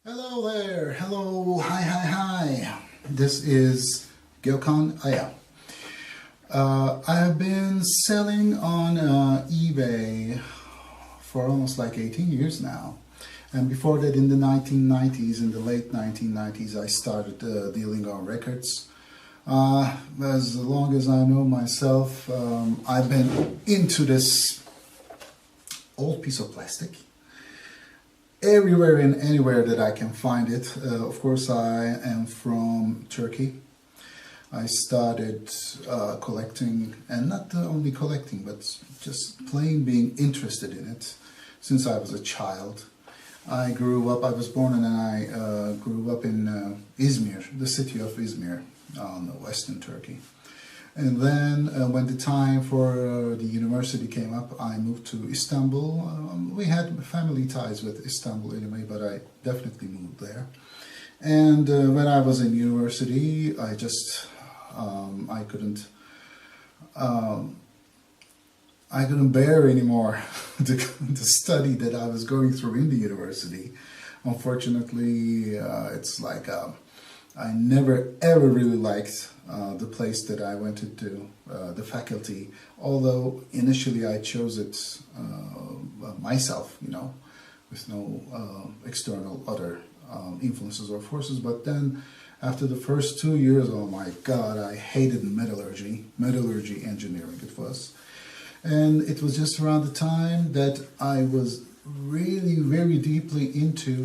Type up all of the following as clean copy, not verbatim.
Hello there, hello, hi. This is Gokhan Aya. I have been selling on eBay for almost like 18 years now. And before that, in the 1990s, in the late 1990s, I started dealing on records. As long as I know myself, I've been into this old piece of plastic everywhere and anywhere that I can find it. Of course, I am from Turkey. I started collecting, and not only collecting, but just plain being interested in it since I was a child. I was born and I grew up in Izmir, the city of Izmir, on western Turkey. And then when the time for the university came up, I moved to Istanbul. We had family ties with Istanbul anyway, but I definitely moved there. And when I was in university, I couldn't, I couldn't bear anymore the study that I was going through in the university. Unfortunately, it's like I never ever really liked the place that I went into, the faculty, although initially I chose it myself, with no external other influences or forces. But then after the first 2 years, oh my God, I hated metallurgy engineering it was. And it was just around the time that I was really very deeply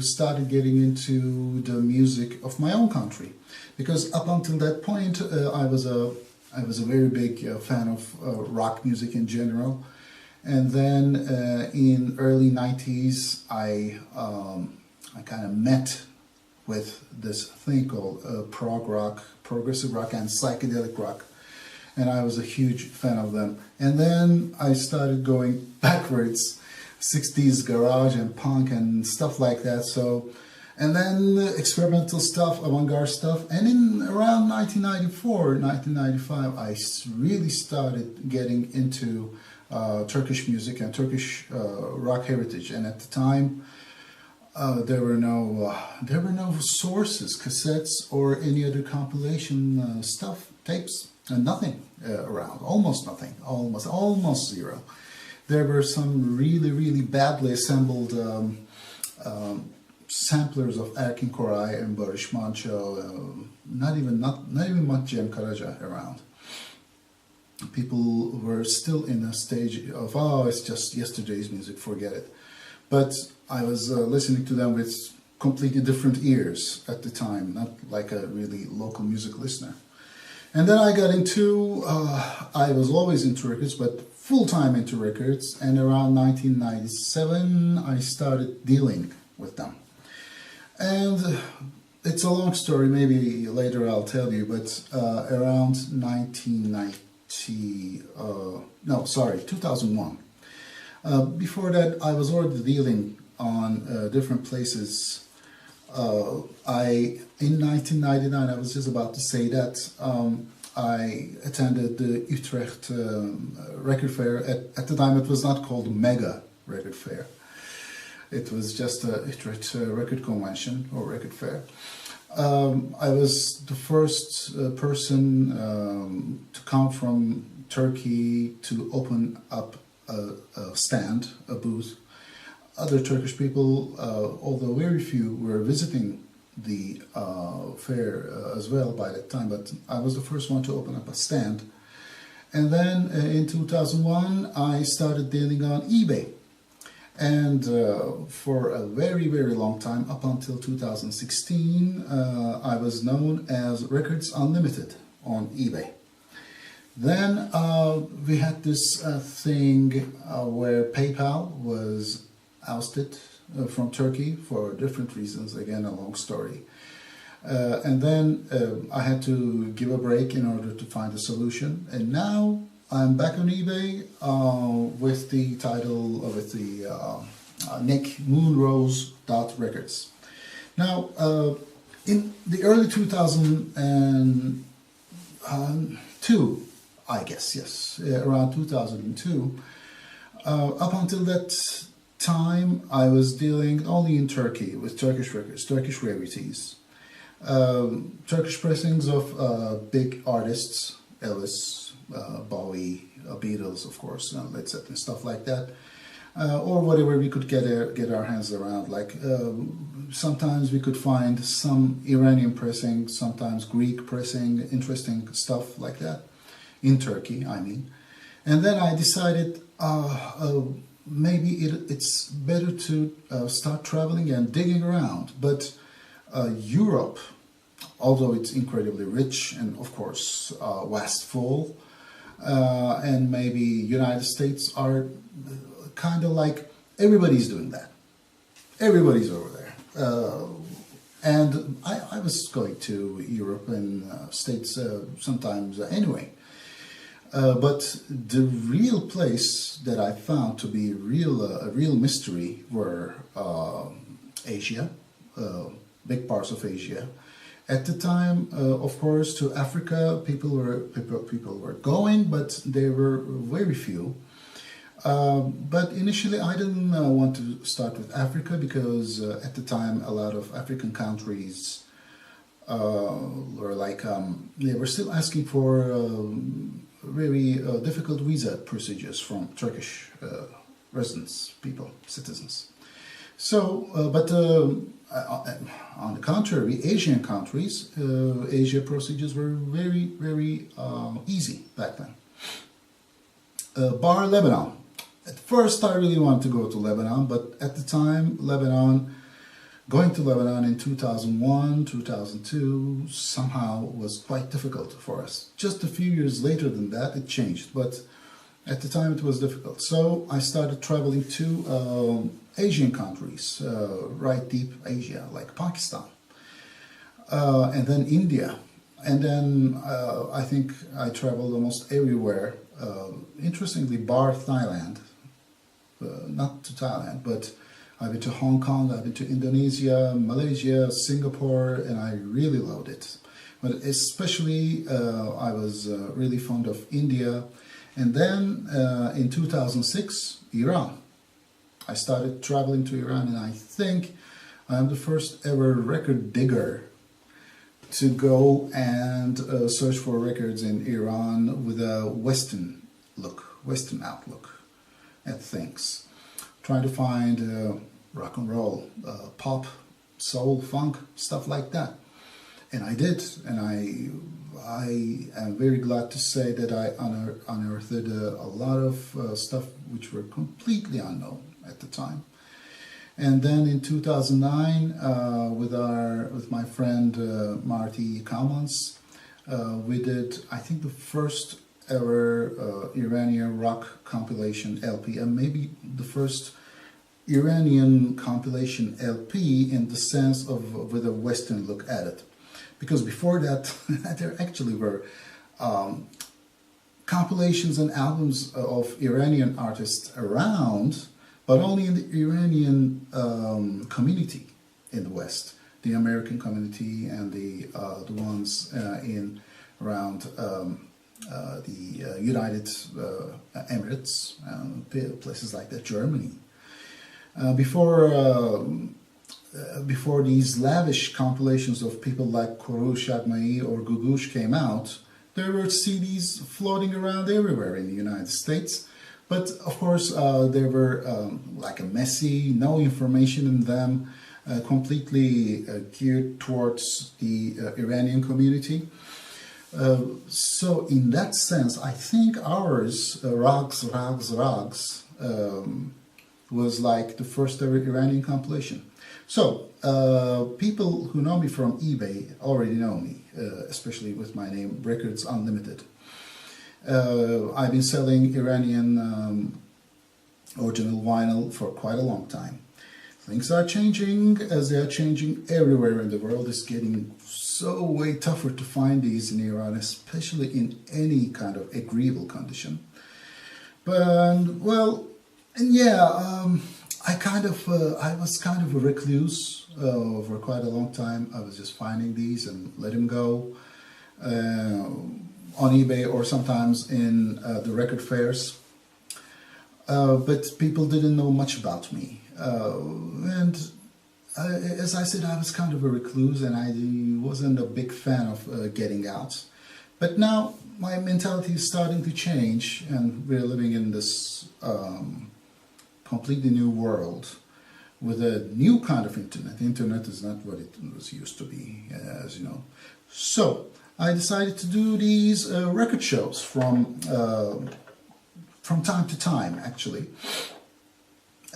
started getting into the music of my own country, because up until that point I was a very big fan of rock music in general. And then in early 90s I kind of met with this thing called prog rock, progressive rock, and psychedelic rock, and I was a huge fan of them. And then I started going backwards, 60s garage and punk and stuff like that. So, and then experimental stuff, avant-garde stuff. And in around 1994, 1995, I really started getting into Turkish music and Turkish rock heritage. And at the time, there were no sources, cassettes, or any other compilation stuff, tapes, and nothing around. Almost nothing. Almost zero. There were some really badly assembled samplers of Erkin Koray and Barış Manço. Not even much Cem Karaca around. People were still in a stage of, oh, it's just yesterday's music, forget it. But I was listening to them with completely different ears at the time, not like a really local music listener. And then I got into, I was always into records, but full-time into records, and around 1997 I started dealing with them. And it's a long story, maybe later I'll tell you, but around 2001. Before that, I was already dealing on different places. In 1999, I was just about to say that I attended the Utrecht record fair. At the time, it was not called Mega Record Fair. It was just a Utrecht record convention or record fair. I was the first person to come from Turkey to open up a stand, a booth. Other Turkish people, although very few, were visiting the fair as well by that time, but I was the first one to open up a stand. And then in 2001 I started dealing on eBay, and for a very long time, up until 2016, I was known as Records Unlimited on eBay. Then we had this thing where PayPal was ousted from Turkey for different reasons, again a long story. And then I had to give a break in order to find a solution, and now I'm back on eBay with the title, with the Nick Moonrose.records. Now in the early 2002, I guess, yes, around 2002, up until that time, I was dealing only in Turkey with Turkish records, Turkish rarities. Turkish pressings of big artists, Elvis, Bowie, Beatles, of course, Led Zeppelin, stuff like that, or whatever we could get our hands around. Like sometimes we could find some Iranian pressing, sometimes Greek pressing, interesting stuff like that in Turkey. I mean, and then I decided maybe it's better to start traveling and digging around, but Europe, although it's incredibly rich and of course vastful, and maybe United States are kind of like everybody's doing that. Everybody's over there. And I was going to Europe and States sometimes anyway. But the real place that I found to be a real mystery were Asia, big parts of Asia. At the time, of course, to Africa, people were going, but there were very few. But initially, I didn't want to start with Africa because at the time, a lot of African countries were like they were still asking for very difficult visa procedures from Turkish residents, people, citizens. So, but on the contrary, Asian countries, Asia procedures were very, very easy back then. Bar Lebanon. At first, I really wanted to go to Lebanon, but at the time, going to Lebanon in 2001, 2002, somehow was quite difficult for us. Just a few years later than that, it changed, but at the time it was difficult. So I started traveling to Asian countries, right deep Asia, like Pakistan, and then India. And then I think I traveled almost everywhere. Interestingly, bar Thailand, not to Thailand, but I've been to Hong Kong, I've been to Indonesia, Malaysia, Singapore, and I really loved it. But especially I was really fond of India. And then in 2006, Iran. I started traveling to Iran, and I think I am the first ever record digger to go and search for records in Iran with a Western look, Western outlook at things. Trying to find rock and roll, pop, soul, funk, stuff like that. And I did, and I am very glad to say that I unearthed a lot of stuff which were completely unknown at the time. And then in 2009, with my friend Marty Kalmans, we did, I think, the first ever Iranian rock compilation LP, and maybe the first Iranian compilation LP in the sense of with a Western look at it. Because before that, there actually were compilations and albums of Iranian artists around, but only in the Iranian community in the West, the American community and the ones in around the United Emirates, places like that, Germany. Before these lavish compilations of people like Kouroush Agmai or Gugush came out, there were CDs floating around everywhere in the United States. But of course, they were like a messy, no information in them, completely geared towards the Iranian community. So in that sense, I think ours, Rags, was like the first ever Iranian compilation. So, people who know me from eBay already know me, especially with my name, Records Unlimited. I've been selling Iranian original vinyl for quite a long time. Things are changing, as they are changing everywhere in the world. It's getting so way tougher to find these in Iran, especially in any kind of agreeable condition. But, well, and yeah, I was kind of a recluse for quite a long time. I was just finding these and let them go on eBay or sometimes in the record fairs. but people didn't know much about me. And as I said, I was kind of a recluse and I wasn't a big fan of getting out. But now my mentality is starting to change and we're living in this completely new world with a new kind of internet. The internet is not what it was used to be, as you know. So I decided to do these record shows from time to time, actually.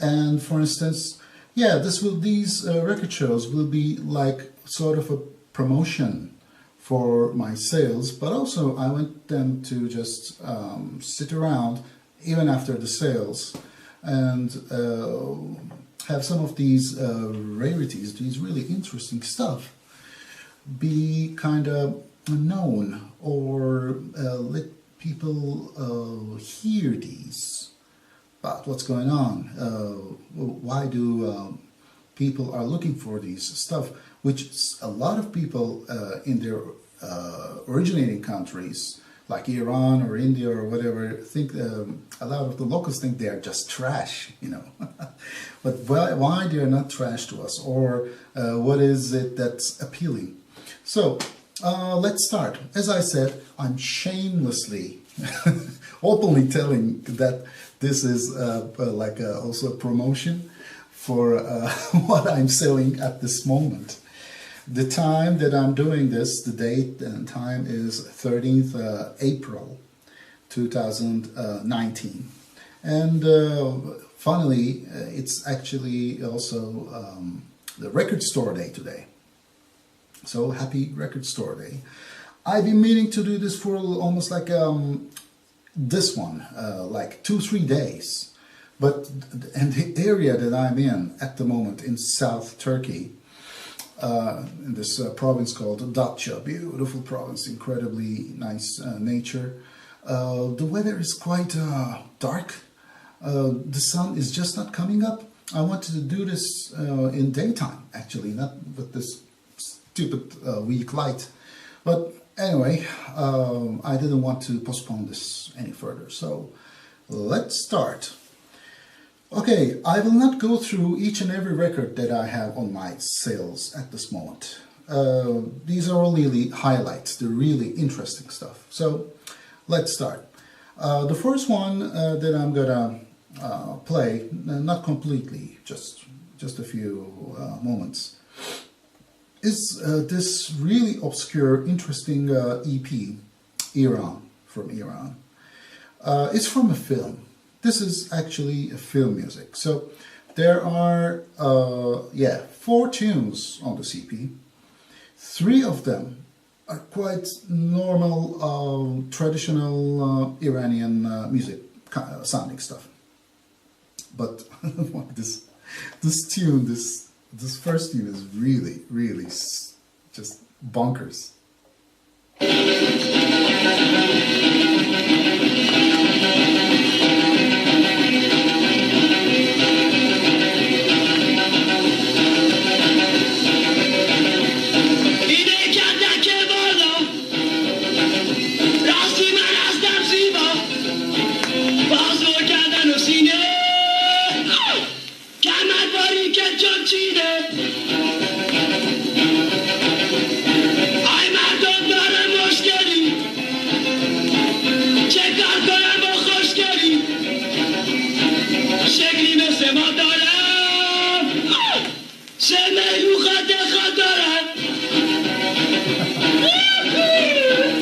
And for instance, yeah, these record shows will be like sort of a promotion for my sales, but also I want them to just sit around even after the sales and have some of these rarities, these really interesting stuff, be kind of known or let people hear these about what's going on. Why do people are looking for these stuff, which a lot of people in their originating countries like Iran or India or whatever think a lot of the locals think they are just trash, you know. But why they are not trash to us, or what is it that's appealing? So let's start. As I said, I'm shamelessly, openly telling that this is like also a promotion for what I'm selling at this moment. The time that I'm doing this, the date and time is 13th April 2019. And finally, it's actually also the record store day today. So happy record store day. I've been meaning to do this for almost like this one, like 2-3 days. But in the area that I'm in at the moment in South Turkey, in this province called Datça, beautiful province, incredibly nice nature. The weather is quite dark. The sun is just not coming up. I wanted to do this in daytime, actually, not with this stupid weak light. But anyway, I didn't want to postpone this any further. So let's start. Okay, I will not go through each and every record that I have on my sales at this moment. These are only the highlights, the really interesting stuff. So let's start. The first one that I'm gonna play, not completely, just a few moments, is this really obscure, interesting EP, from Iran. It's from a film. This is actually a film music. So there are 4 tunes on the EP. 3 of them are quite normal, traditional Iranian music sounding stuff. But this tune, this first tune is really, really just bonkers.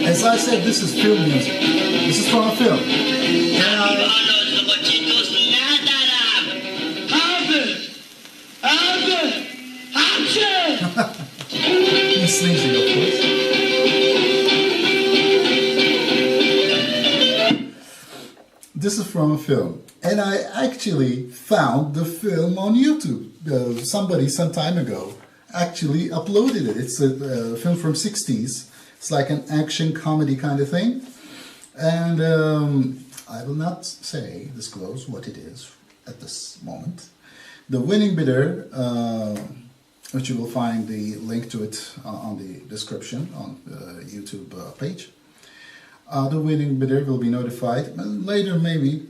As I said, this is film music. This is from a film. He's sneezing, of course. This is from a film. And I actually found the film on YouTube. Somebody some time ago actually uploaded it. It's a film from 60s. It's like an action comedy kind of thing. And I will not disclose what it is at this moment. The winning bidder, which you will find the link to it on the description on the YouTube page. The winning bidder will be notified later, maybe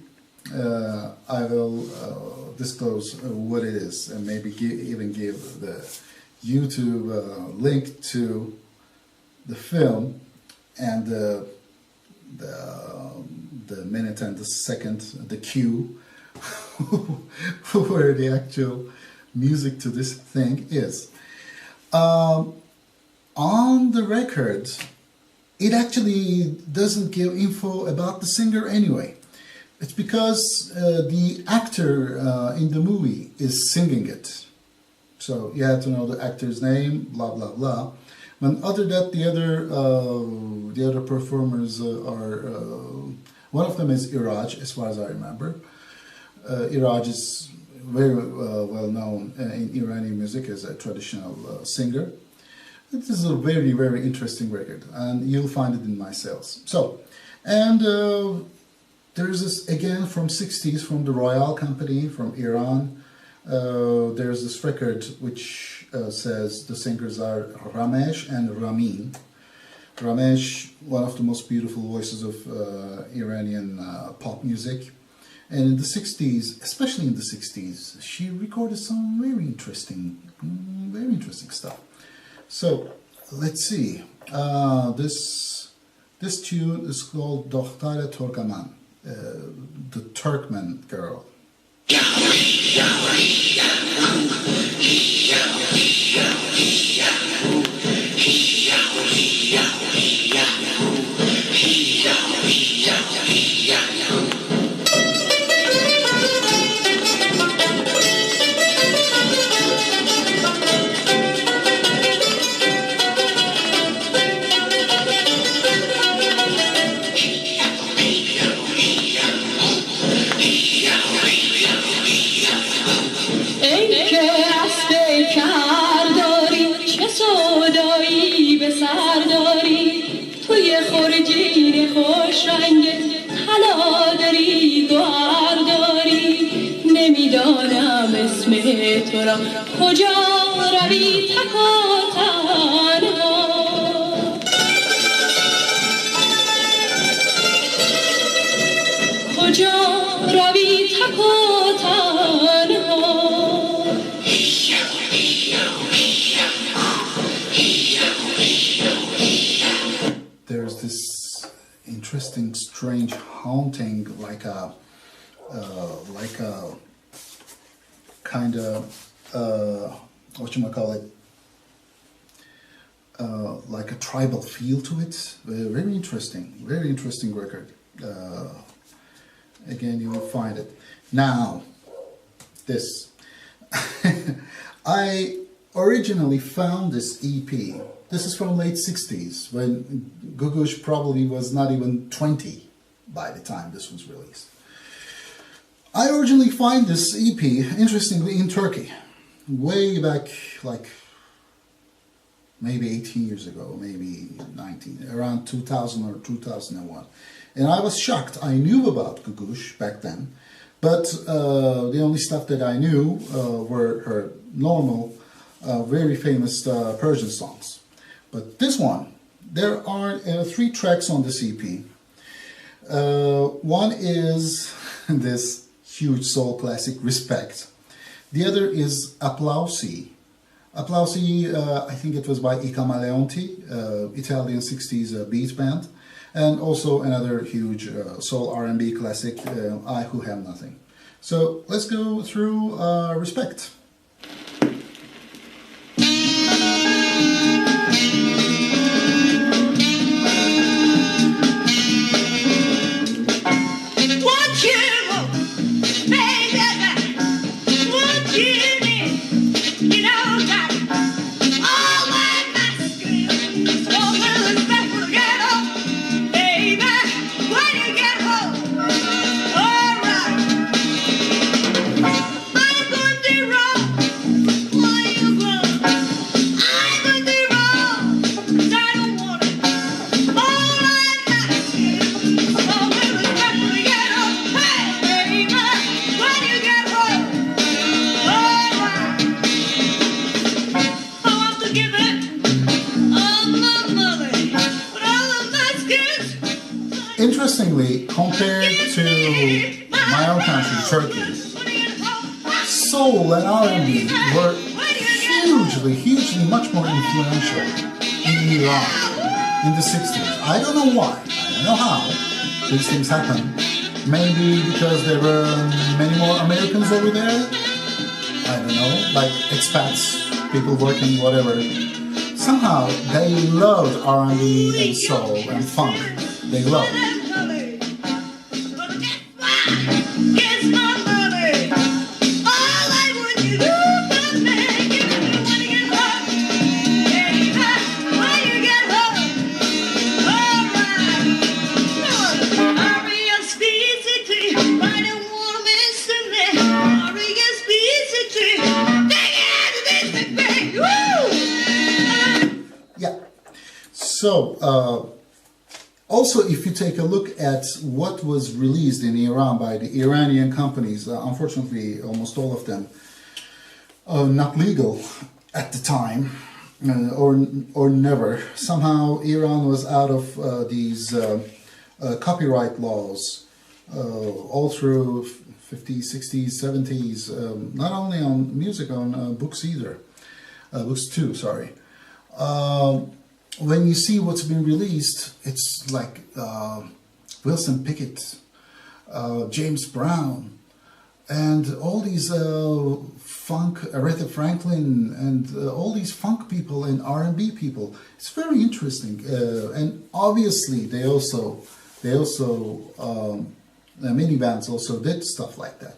I will disclose what it is and maybe even give the YouTube link to the film and the minute and the second, the cue where the actual music to this thing is. On the record, it actually doesn't give info about the singer anyway. It's because the actor in the movie is singing it. So you have to know the actor's name, blah blah blah. But other than that, the other performers are. One of them is Iraj, as far as I remember. Iraj is very well known in Iranian music as a traditional singer. This is a very, very interesting record, and you'll find it in my sales. So, and there's this again from 60s, from the Royal Company from Iran. There's this record which says the singers are Ramesh and Ramin. Ramesh, one of the most beautiful voices of Iranian pop music. And in the 60s, especially in the 60s, she recorded some very interesting stuff. So, let's see. This tune is called Dokhtare Turkaman, the Turkmen girl. کجا روی تکا تنها کجا روی تکا تنها There's this interesting, strange haunting, like a kind of like a tribal feel to it. Very interesting record. Again, you will find it. Now, this. I originally found this EP. This is from late 60s, when Gugush probably was not even 20 by the time this was released. I originally find this EP, interestingly, in Turkey. Way back, like, maybe 18 years ago, maybe 19, around 2000 or 2001. And I was shocked. I knew about Gugush back then, but the only stuff that I knew were her normal, very famous Persian songs. But this one, there are 3 tracks on this EP. One is this huge soul classic, Respect. The other is Applausi. Applausi, I think it was by I Camaleonti, Italian 60s beat band. And also another huge soul R&B classic, I Who Have Nothing. So let's go through Respect. Interestingly, compared to my own country, Turkey, soul and R&B were hugely, much more influential in Iran in the 60s. I don't know why, I don't know how these things happened. Maybe because there were many more Americans over there. I don't know, like expats, people working, whatever. Somehow they loved R&B and soul and funk. They loved it. So, also, if you take a look at what was released in Iran by the Iranian companies, unfortunately, almost all of them not legal at the time, or never. Somehow, Iran was out of these copyright laws all through 50s, 60s, 70s, not only on music, on books either. Books too, sorry. When you see what's been released, it's like Wilson Pickett, James Brown, and all these funk, Aretha Franklin, and all these funk people and R&B people. It's very interesting, and obviously they also mini bands also did stuff like that.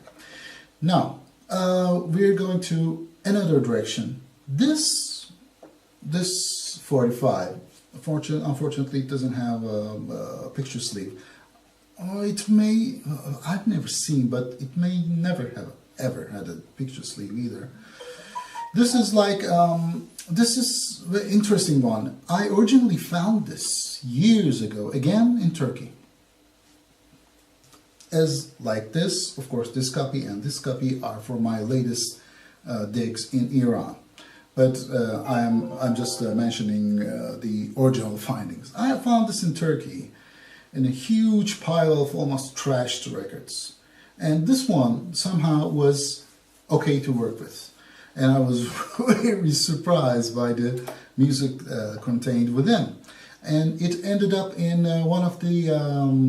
Now we're going to another direction. This 45, unfortunately, it doesn't have a picture sleeve. It may, I've never seen, but it may never have ever had a picture sleeve either. This is like, this is an interesting one. I originally found this years ago, again in Turkey. As like this, of course, this copy and this copy are for my latest digs in Iran. But I'm just mentioning the original findings. I have found this in Turkey in a huge pile of almost trashed records. And this one somehow was okay to work with. And I was very surprised by the music contained within. And it ended up in one of the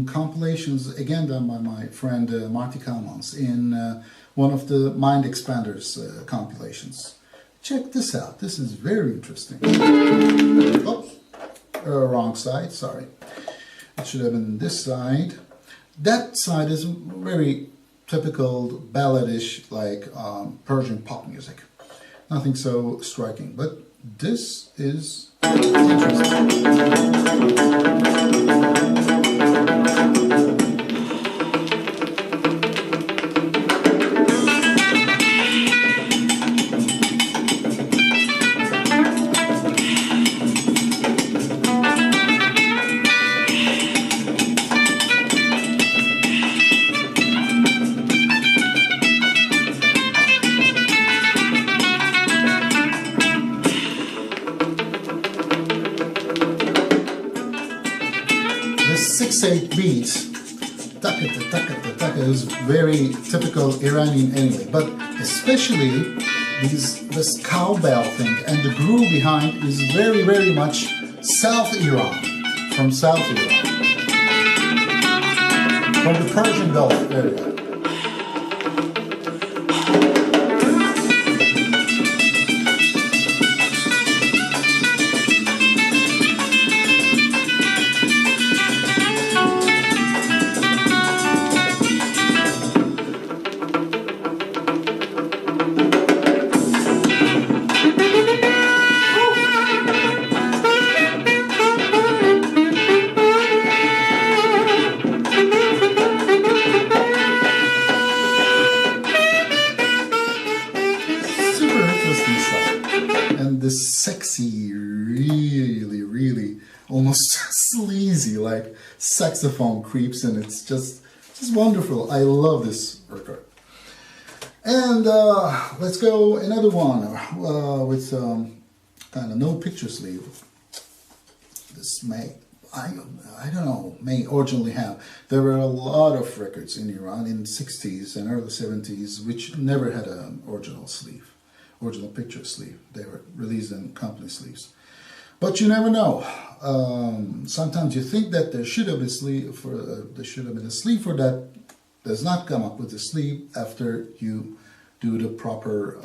compilations, again done by my friend Marty Kalmans, in one of the Mind Expanders compilations. Check this out. This is very interesting. Oops. Wrong side, sorry. It should have been this side. That side is very typical balladish, like Persian pop music. Nothing so striking, but this is interesting. Beat, taka is very typical Iranian anyway, but especially this cowbell thing and the groove behind is very much South Iran, from South Iran, from the Persian Gulf area. Sexy, really almost sleazy, like saxophone creeps, and it's just wonderful. I love this record. And let's go another one with kind of no picture sleeve. This may I don't know, may originally have. There were a lot of records in Iran in the 60s and early 70s which never had an original sleeve, original picture sleeve. They were released in company sleeves. But you never know. Sometimes you think that there should have been a sleeve for that. Does not come up with a sleeve after you do the proper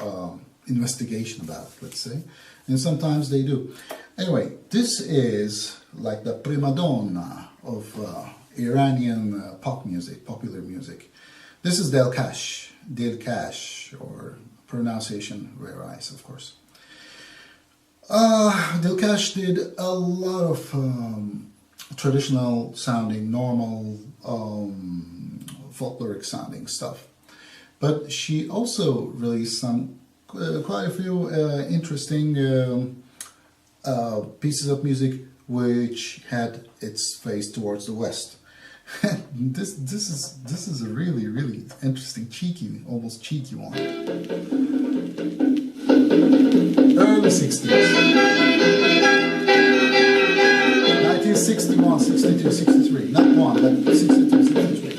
investigation about it, let's say. And sometimes they do. Anyway, this is like the prima donna of Iranian pop music, popular music. This is Dilkash, or pronunciation varies, of course. Dilkash did a lot of traditional sounding, normal, folkloric sounding stuff. But she also released some quite a few interesting pieces of music which had its face towards the West. this is a really interesting, almost cheeky one. Early 60s. 1961, 62, 63. Not one, but 62, 63.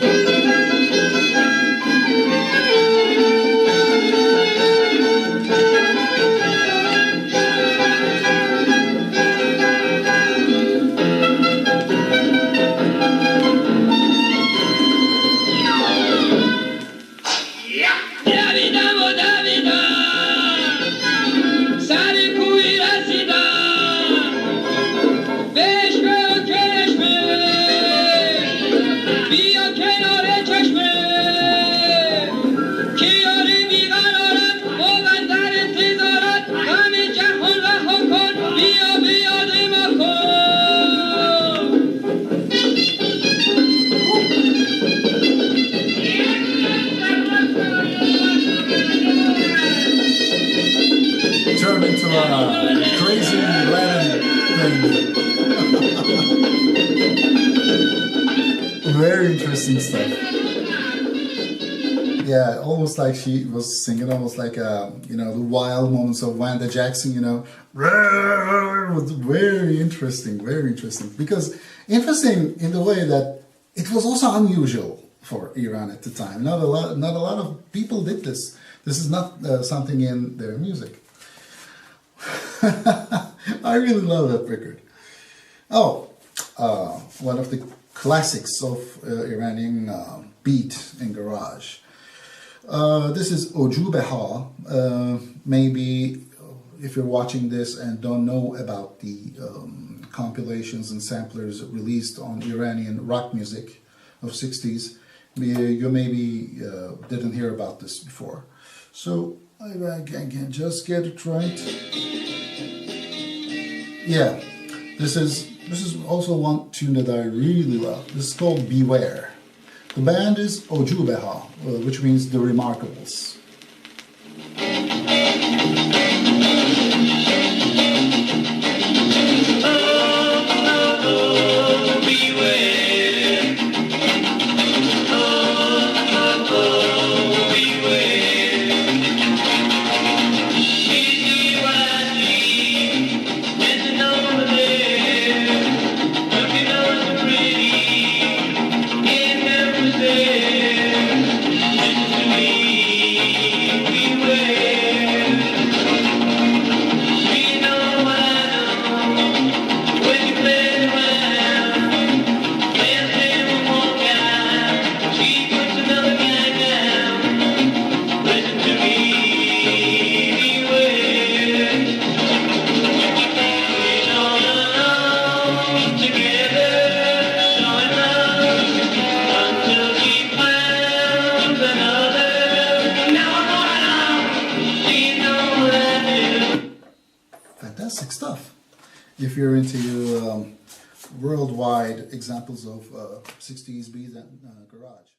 Turn into a crazy Latin thing. Very interesting stuff. Yeah, almost like she was singing, almost like the wild moments of Wanda Jackson. It was very interesting, because interesting in the way that it was also unusual for Iran at the time. Not a lot of people did this. This is not something in their music. I really love that record. Oh, one of the classics of Iranian beat and garage. This is Ojubeha. Maybe if you're watching this and don't know about the compilations and samplers released on Iranian rock music of 60s, you maybe didn't hear about this before. So I can just get it right. Yeah, this is also one tune that I really love. This is called Beware. The band is Ojubeha, which means the Remarkables. Fantastic stuff. If you're into worldwide examples of 60s beat and garage.